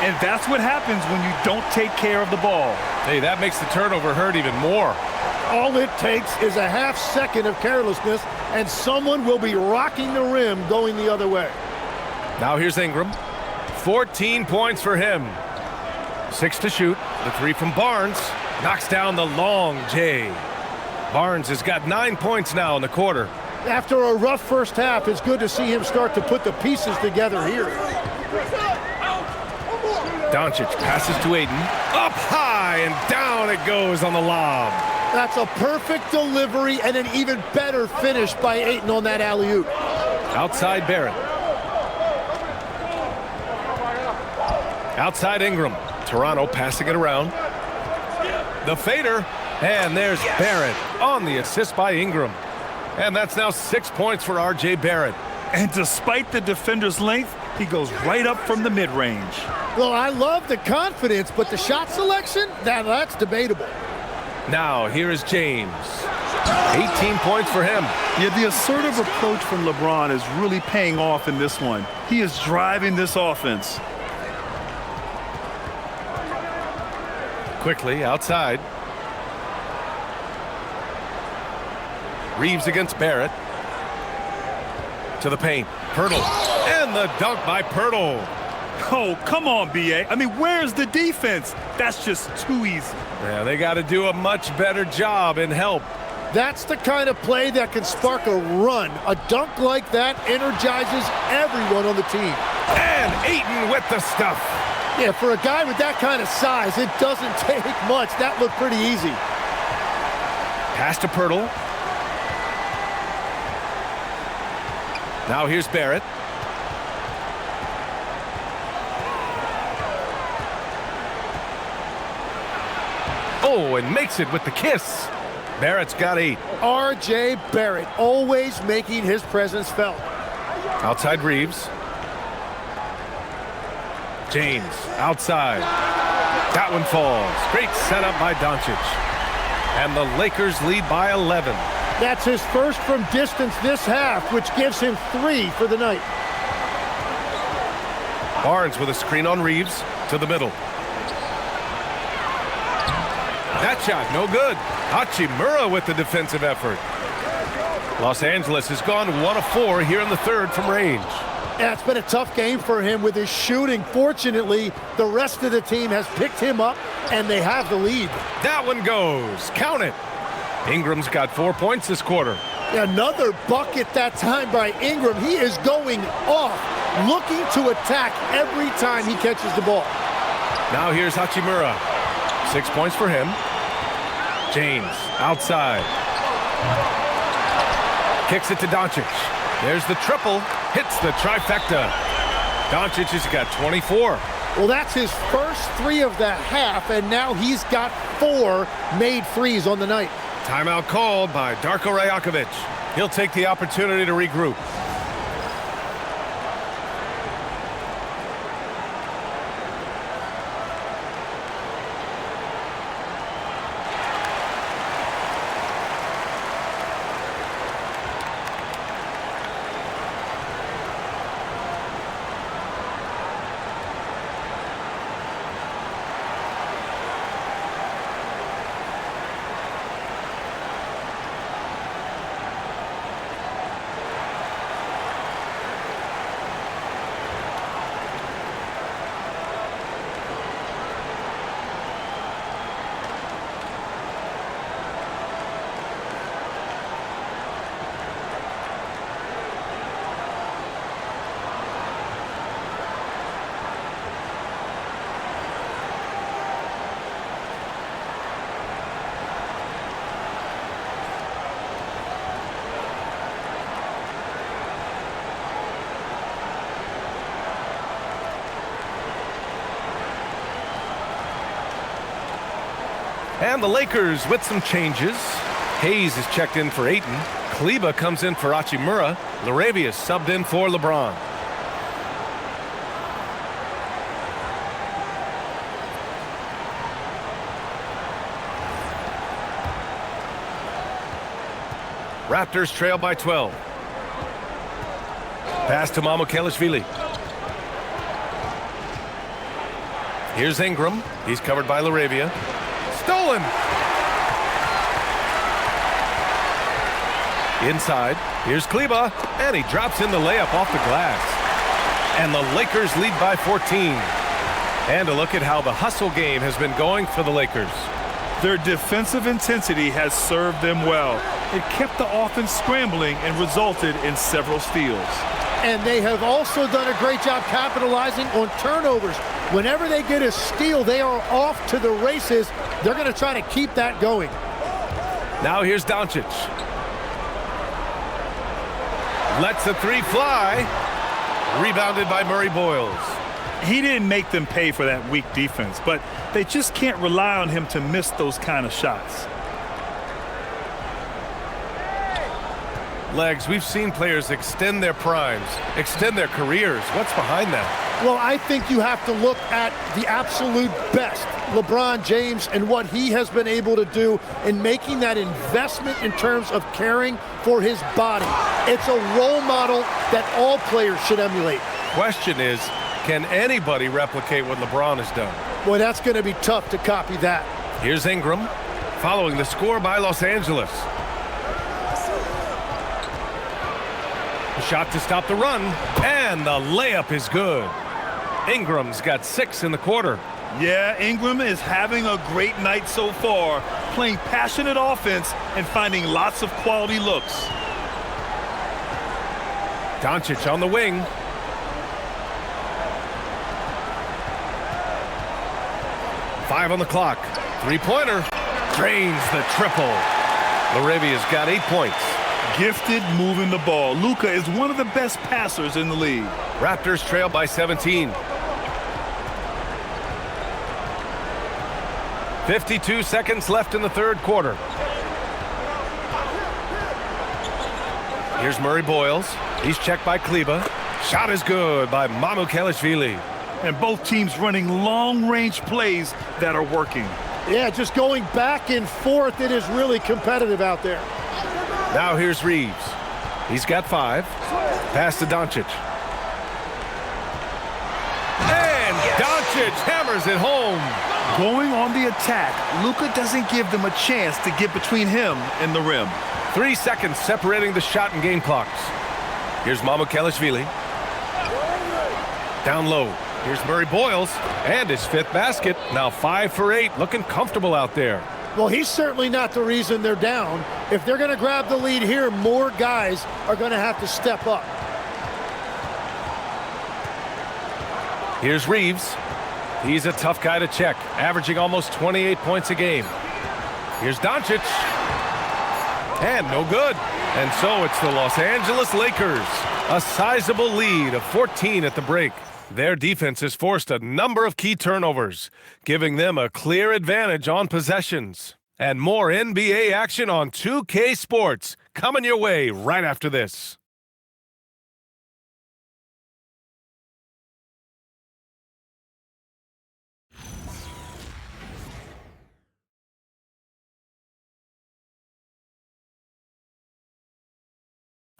And that's what happens when you don't take care of the ball. Hey, that makes the turnover hurt even more. All it takes is a half second of carelessness, and someone will be rocking the rim going the other way. Now here's Ingram. 14 points for him. 6 to shoot. The 3 from Barnes. Knocks down the long J. Barnes has got 9 points now in the quarter. After a rough first half, it's good to see him start to put the pieces together here. Doncic passes to Ayton. Up high and down it goes on the lob. That's a perfect delivery and an even better finish by Ayton on that alley-oop. Outside Barrett. Outside Ingram. Toronto passing it around. The fader. And there's Barrett on the assist by Ingram. And that's now 6 points for R.J. Barrett. And despite the defender's length, he goes right up from the mid-range. Well, I love the confidence, but the shot selection, that's debatable. Now, here is James. 18 points for him. Yeah, the assertive approach from LeBron is really paying off in this one. He is driving this offense. Quickly, outside. Reeves against Barrett. To the paint. Pirtle. And the dunk by Pirtle. Oh, come on, B.A. I mean, where's the defense? That's just too easy. Yeah, they got to do a much better job in help. That's the kind of play that can spark a run. A dunk like that energizes everyone on the team. And Ayton with the stuff. Yeah, for a guy with that kind of size, it doesn't take much. That looked pretty easy. Pass to Pirtle. Now here's Barrett. Oh, and makes it with the kiss. Barrett's got 8. R.J. Barrett always making his presence felt. Outside Reeves. James outside. That one falls. Great setup by Doncic. And the Lakers lead by 11. That's his first from distance this half, which gives him 3 for the night. Barnes with a screen on Reeves to the middle. That shot, no good. Hachimura with the defensive effort. Los Angeles has gone 1 of 4 here in the third from range. Yeah, it's been a tough game for him with his shooting. Fortunately, the rest of the team has picked him up, and they have the lead. That one goes. Count it. Ingram's got 4 points this quarter. Another bucket that time by Ingram. He is going off, looking to attack every time he catches the ball. Now here's Hachimura. 6 points for him. James outside. Kicks it to Doncic. There's the triple. Hits the trifecta. Doncic has got 24. Well, that's his first 3 of the half, and now he's got 4 made threes on the night. Timeout called by Darko Rajakovic. He'll take the opportunity to regroup. And the Lakers with some changes. Hayes is checked in for Ayton. Kleba comes in for Hachimura. Laravia subbed in for LeBron. Raptors trail by 12. Pass to Mamukelashvili. Here's Ingram. He's covered by Laravia. Stolen! Inside. Here's Kleba. And he drops in the layup off the glass. And the Lakers lead by 14. And a look at how the hustle game has been going for the Lakers. Their defensive intensity has served them well. It kept the offense scrambling and resulted in several steals. And they have also done a great job capitalizing on turnovers. Whenever they get a steal, they are off to the races. They're going to try to keep that going. Now here's Doncic. Lets the three fly. Rebounded by Murray Boyles. He didn't make them pay for that weak defense, but they just can't rely on him to miss those kind of shots. Legs, we've seen players extend their primes, extend their careers. What's behind that? Well, I think you have to look at the absolute best, LeBron James, and what he has been able to do in making that investment in terms of caring for his body. It's a role model that all players should emulate. Question is, can anybody replicate what LeBron has done? Boy, that's going to be tough to copy that. Here's Ingram, following the score by Los Angeles. A shot to stop the run, and the layup is good. Ingram's got 6 in the quarter. Yeah, Ingram is having a great night so far, playing passionate offense and finding lots of quality looks. Doncic on the wing. Five on the clock. Three-pointer. Drains the triple. Laravia's got 8 points. Gifted moving the ball. Luka is one of the best passers in the league. Raptors trail by 17. 52 seconds left in the third quarter. Here's Murray Boyles. He's checked by Kleba. Shot is good by Mamukelashvili. And both teams running long-range plays that are working. Yeah, just going back and forth. It is really competitive out there. Now here's Reeves. He's got 5. Pass to Doncic. And Doncic hammers it home. Going on the attack, Luka doesn't give them a chance to get between him and the rim. 3 seconds separating the shot and game clocks. Here's Mamukelashvili. Down low. Here's Murray Boyles and his 5th basket. Now 5 for 8, looking comfortable out there. Well, he's certainly not the reason they're down. If they're going to grab the lead here, more guys are going to have to step up. Here's Reeves. He's a tough guy to check, averaging almost 28 points a game. Here's Doncic. And no good. And so it's the Los Angeles Lakers. A sizable lead of 14 at the break. Their defense has forced a number of key turnovers, giving them a clear advantage on possessions. And more NBA action on 2K Sports coming your way right after this.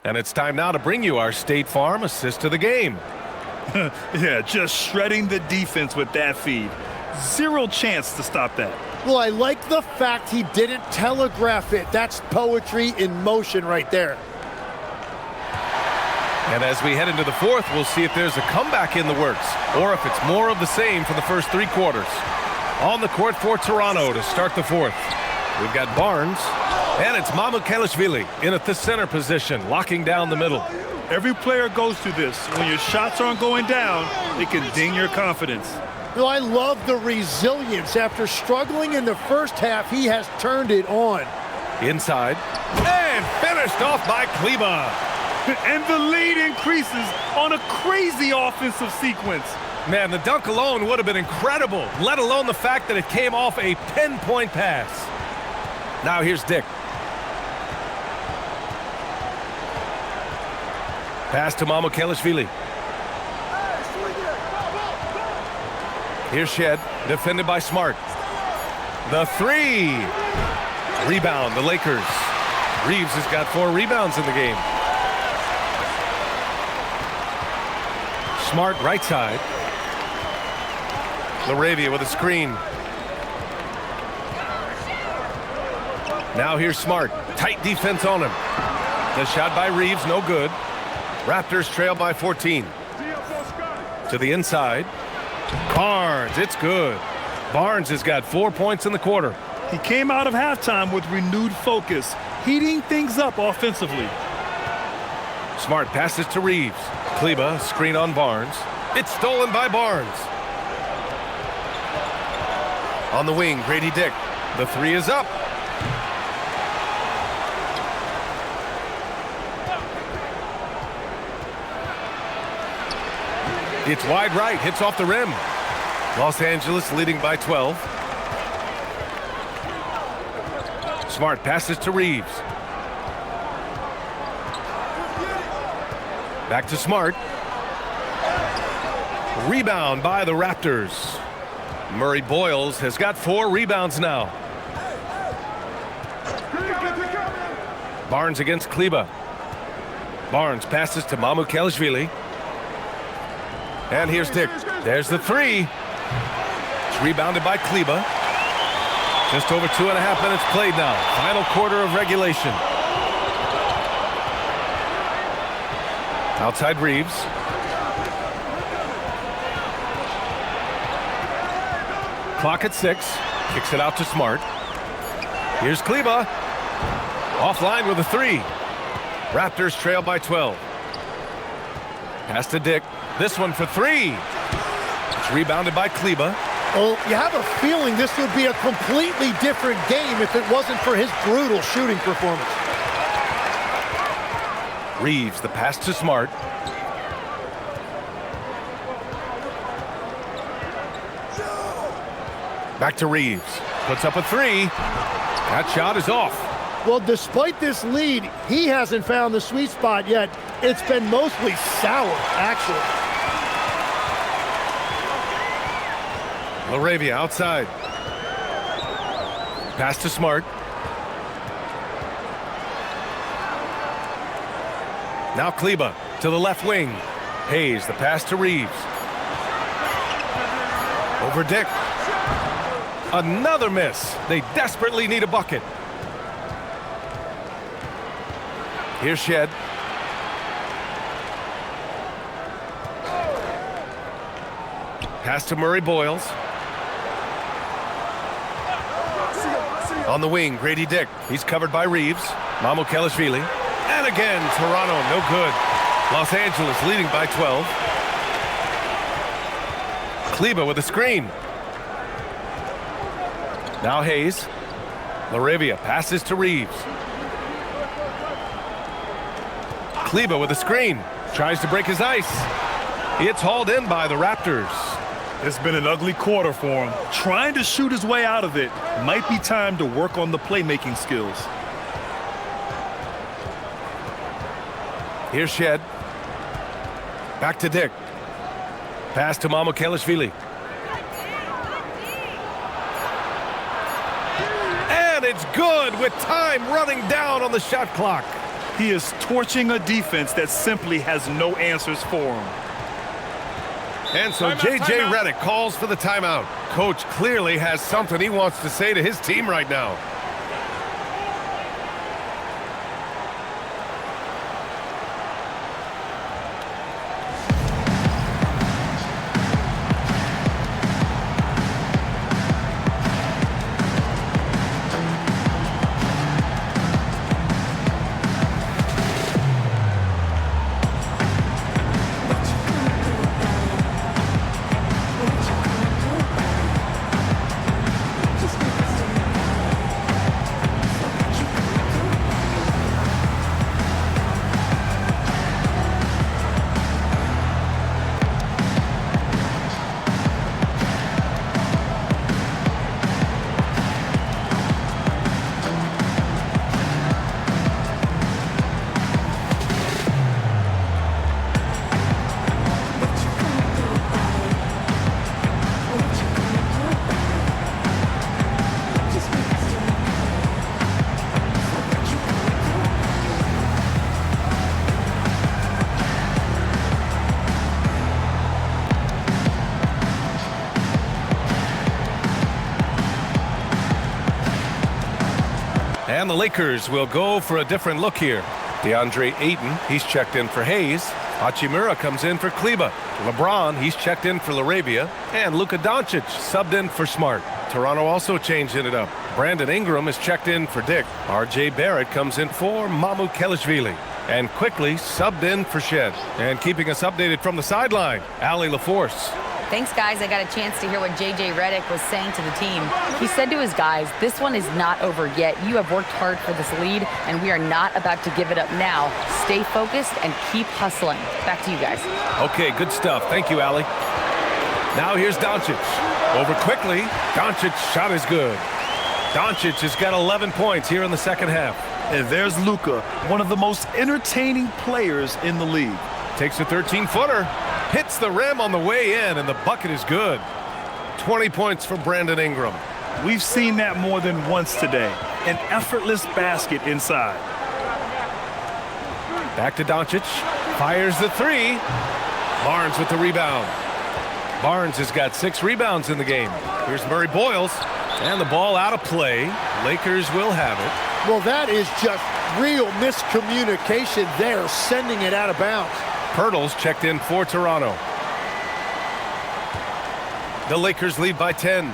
And it's time now to bring you our State Farm assist to the game. Yeah, just shredding the defense with that feed. Zero chance to stop that. Well, I like the fact he didn't telegraph it. That's poetry in motion right there. And as we head into the fourth, we'll see if there's a comeback in the works or if it's more of the same for the first 3 quarters. On the court for Toronto to start the fourth. We've got Barnes, and it's Mamukelashvili in at the center position, locking down the middle. Every player goes through this. When your shots aren't going down, it can ding your confidence. You know, I love the resilience. After struggling in the first half, he has turned it on. Inside, and finished off by Kleba. And the lead increases on a crazy offensive sequence. Man, the dunk alone would have been incredible, let alone the fact that it came off a pinpoint pass. Now here's Dick. Pass to Mamukelashvili. Here's Shed, defended by Smart. The three. Rebound, the Lakers. Reeves has got 4 rebounds in the game. Smart right side. Laravia with a screen. Now here's Smart. Tight defense on him. The shot by Reeves, no good. Raptors trail by 14. To the inside. Barnes, it's good. Barnes has got 4 points in the quarter. He came out of halftime with renewed focus, heating things up offensively. Smart passes to Reeves. Kleba, screen on Barnes. It's stolen by Barnes. On the wing, Grady Dick. The three is up. It's wide right, hits off the rim. Los Angeles leading by 12. Smart passes to Reeves. Back to Smart. Rebound by the Raptors. Murray Boyles has got 4 rebounds now. Barnes against Kleba. Barnes passes to Mamukelashvili. And here's Dick. There's the three. It's rebounded by Kleba. Just over 2.5 minutes played now. Final quarter of regulation. Outside Reeves. Clock at 6. Kicks it out to Smart. Here's Kleba. Offline with a three. Raptors trail by 12. Pass to Dick. This one for three. It's rebounded by Kleba. Well, you have a feeling this would be a completely different game if it wasn't for his brutal shooting performance. Reeves, the pass to Smart. Back to Reeves. Puts up a three. That shot is off. Well, despite this lead, he hasn't found the sweet spot yet. It's been mostly sour, actually. Laravia outside. Pass to Smart. Now Kleba to the left wing. Hayes, the pass to Reeves. Over Dick. Another miss. They desperately need a bucket. Here's Shed. Pass to Murray Boyles. On the wing, Grady Dick. He's covered by Reeves. Mamukelashvili. And again, Toronto, no good. Los Angeles leading by 12. Kleba with a screen. Now Hayes. Laravia passes to Reeves. Kleba with a screen. Tries to break his ice. It's hauled in by the Raptors. It's been an ugly quarter for him. Trying to shoot his way out of it. Might be time to work on the playmaking skills. Here's Shed. Back to Dick. Pass to Mamukelashvili. And it's good with time running down on the shot clock. He is torching a defense that simply has no answers for him. And so J.J. Redick calls for the timeout. Coach clearly has something he wants to say to his team right now. And the Lakers will go for a different look here. DeAndre Ayton, he's checked in for Hayes. Hachimura comes in for Kleba. LeBron, he's checked in for LaRavia. And Luka Doncic subbed in for Smart. Toronto also changing it up. Brandon Ingram is checked in for Dick. R.J. Barrett comes in for Mamu Kelishvili. And quickly subbed in for Shed. And keeping us updated from the sideline, Allie LaForce. Thanks, guys. I got a chance to hear what J.J. Redick was saying to the team. He said to his guys, this one is not over yet. You have worked hard for this lead, and we are not about to give it up now. Stay focused and keep hustling. Back to you guys. Okay, good stuff. Thank you, Allie. Now here's Doncic. Over quickly. Doncic's shot is good. Doncic has got 11 points here in the second half. And there's Luka, one of the most entertaining players in the league. Takes a 13-footer. Hits the rim on the way in, and the bucket is good. 20 points for Brandon Ingram. We've seen that more than once today. An effortless basket inside. Back to Doncic. Fires the three. Barnes with the rebound. Barnes has got 6 rebounds in the game. Here's Murray Boyles. And the ball out of play. Lakers will have it. Well, that is just real miscommunication there, sending it out of bounds. Pirtle's checked in for Toronto. The Lakers lead by 10.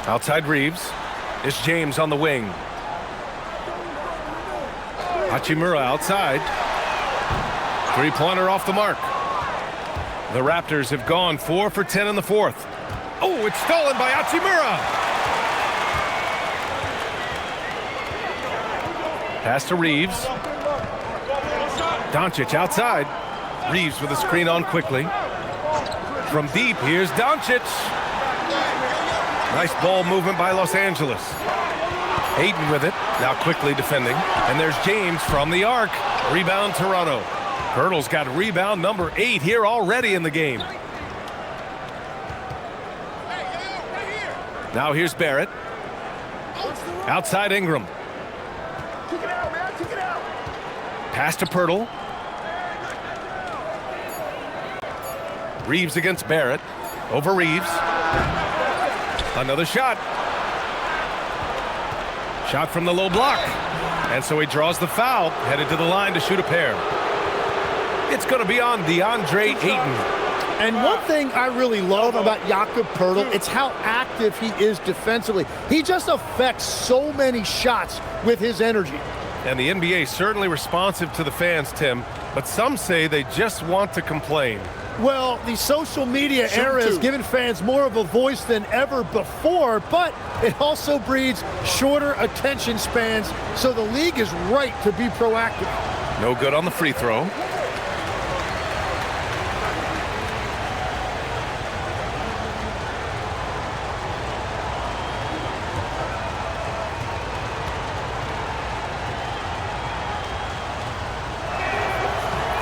Outside Reeves. It's James on the wing. Hachimura outside. Three-pointer off the mark. The Raptors have gone 4 for 10 in the fourth. Oh, it's stolen by Hachimura. Pass to Reeves. Doncic outside. Reeves with a screen on quickly. From deep, here's Doncic. Nice ball movement by Los Angeles. Ayton with it, now quickly defending. And there's James from the arc. Rebound Toronto. Pirtle's got rebound number 8 here already in the game. Now here's Barrett. Outside Ingram. Pass to Pirtle. Reeves against Barrett. Over Reeves. Another shot. Shot from the low block. And so he draws the foul, headed to the line to shoot a pair. It's going to be on DeAndre Ayton. And one thing I really love about Jakob Poeltl, it's how active he is defensively. He just affects so many shots with his energy. And the NBA certainly responsive to the fans, Tim, but some say they just want to complain. Well, the social media era has given fans more of a voice than ever before, but it also breeds shorter attention spans, so the league is right to be proactive. No good on the free throw.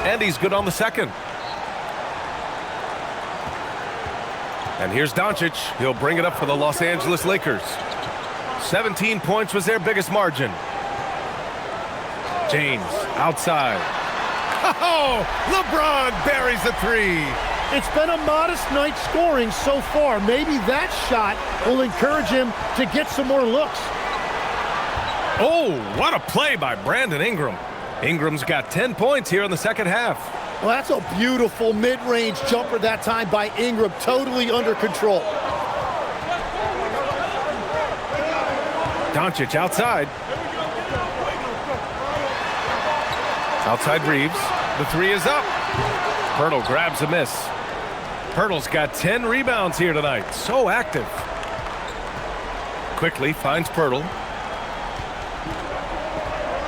And he's good on the second. And here's Doncic. He'll bring it up for the Los Angeles Lakers. 17 points was their biggest margin. James outside. Oh, LeBron buries the three. It's been a modest night scoring so far. Maybe that shot will encourage him to get some more looks. Oh, what a play by Brandon Ingram. Ingram's got 10 points here in the second half. Well, that's a beautiful mid-range jumper that time by Ingram, totally under control. Doncic outside. Outside Reeves. The three is up. Pirtle grabs a miss. Pirtle's got 10 rebounds here tonight. So active. Quickly finds Pirtle.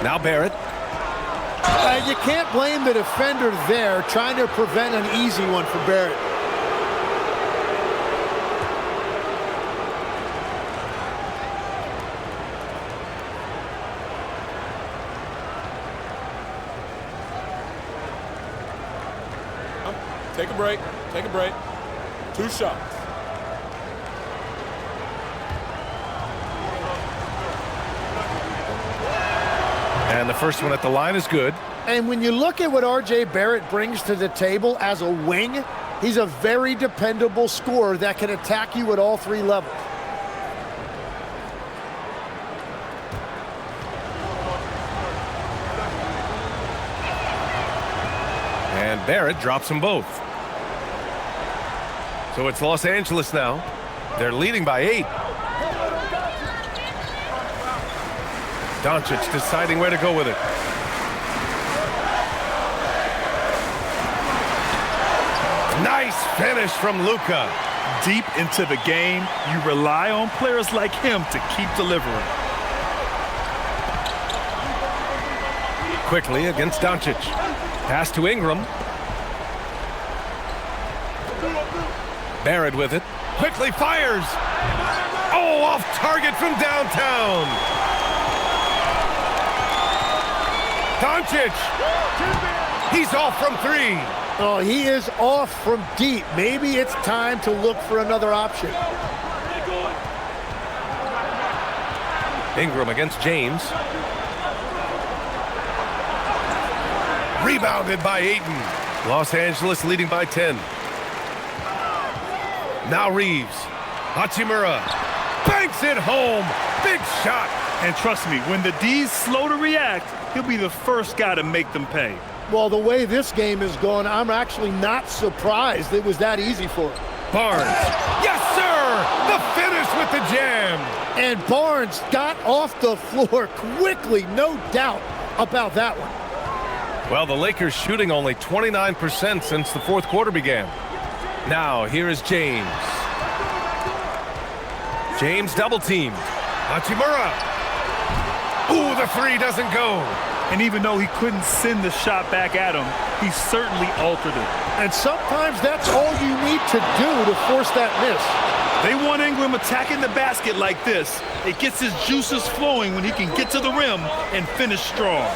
Now Barrett. You can't blame the defender there, trying to prevent an easy one for Barrett. Take a break. Take a break. 2 shots. And the first one at the line is good. And when you look at what R.J. Barrett brings to the table as a wing, he's a very dependable scorer that can attack you at all 3 levels. And Barrett drops them both. So it's Los Angeles now. They're leading by 8. Doncic deciding where to go with it. Nice finish from Luka. Deep into the game, you rely on players like him to keep delivering. Quickly against Doncic. Pass to Ingram. Barrett with it. Quickly fires. Oh, off target from downtown. Doncic. He's off from 3. Oh, he is off from deep. Maybe it's time to look for another option. Ingram against James. Rebounded by Ayton. Los Angeles leading by 10. Now Reeves. Hachimura banks it home. Big shot. And trust me, when the D's slow to react, he'll be the first guy to make them pay. Well, the way this game is going, I'm actually not surprised it was that easy for him. Barnes. Yes, sir! The finish with the jam. And Barnes got off the floor quickly, no doubt about that one. Well, the Lakers shooting only 29% since the fourth quarter began. Now, here is James. James double teamed. Hachimura. Ooh, the 3 doesn't go. And even though he couldn't send the shot back at him, he certainly altered it. And sometimes that's all you need to do to force that miss. They want Ingram attacking the basket like this. It gets his juices flowing when he can get to the rim and finish strong.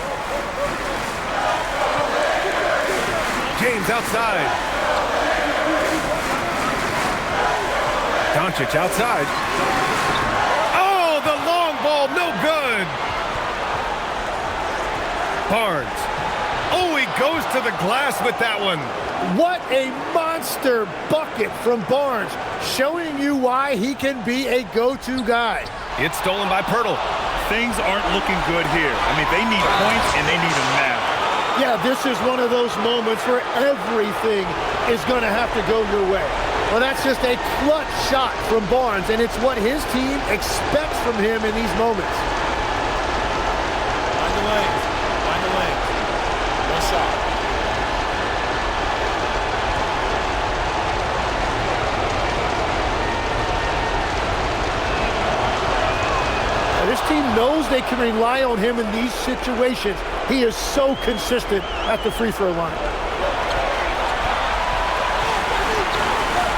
James outside. Doncic outside. Oh, the long ball, no good. Barnes. Oh, he goes to the glass with that one. What a monster bucket from Barnes, showing you why he can be a go-to guy. It's stolen by Pirtle. Things aren't looking good here. I mean, they need points and they need them now. Yeah, this is one of those moments where everything is going to have to go your way. Well, that's just a clutch shot from Barnes, and it's what his team expects from him in these moments. Find the lanes. Find the lanes. One shot. This team knows they can rely on him in these situations. He is so consistent at the free throw line.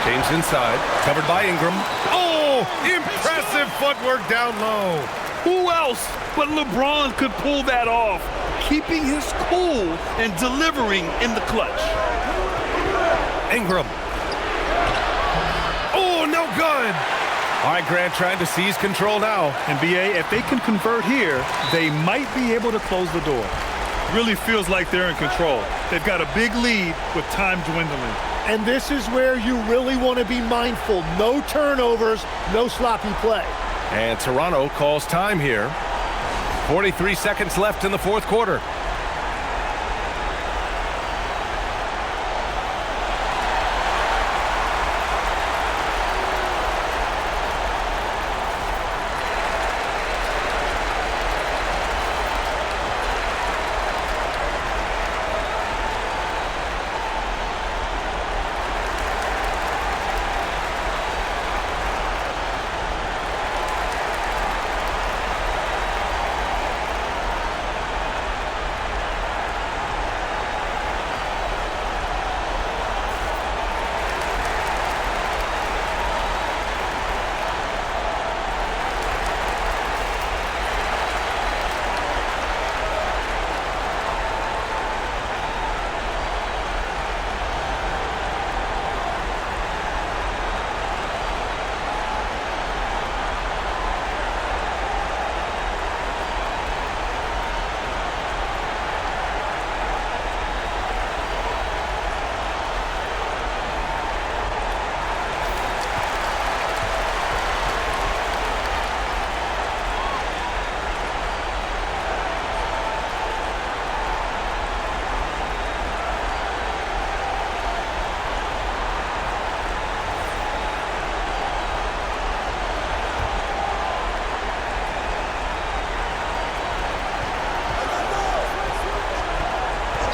James inside, covered by Ingram. Oh, impressive footwork down low. Who else but LeBron could pull that off, keeping his cool and delivering in the clutch. Ingram. Oh, no good. All right, Grant trying to seize control now. And BA, if they can convert here, they might be able to close the door. Really feels like they're in control. They've got a big lead with time dwindling. And this is where you really want to be mindful. No turnovers, no sloppy play. And Toronto calls time here. 43 seconds left in the fourth quarter.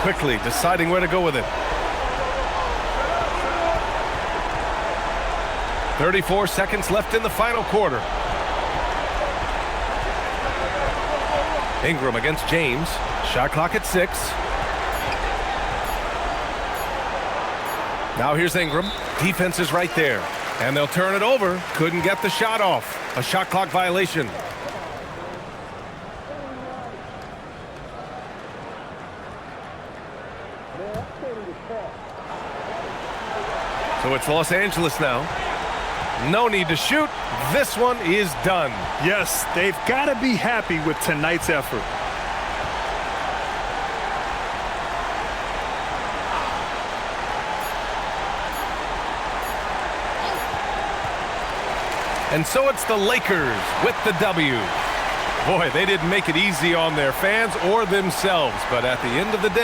quickly, deciding where to go with it. 34 seconds left in the final quarter. Ingram against James. Shot clock at 6. Now here's Ingram. Defense is right there. And they'll turn it over. Couldn't get the shot off. A shot clock violation. So it's Los Angeles now. No need to shoot. This one is done. Yes, they've got to be happy with tonight's effort. And so it's the Lakers with the W. Boy, they didn't make it easy on their fans or themselves, but at the end of the day,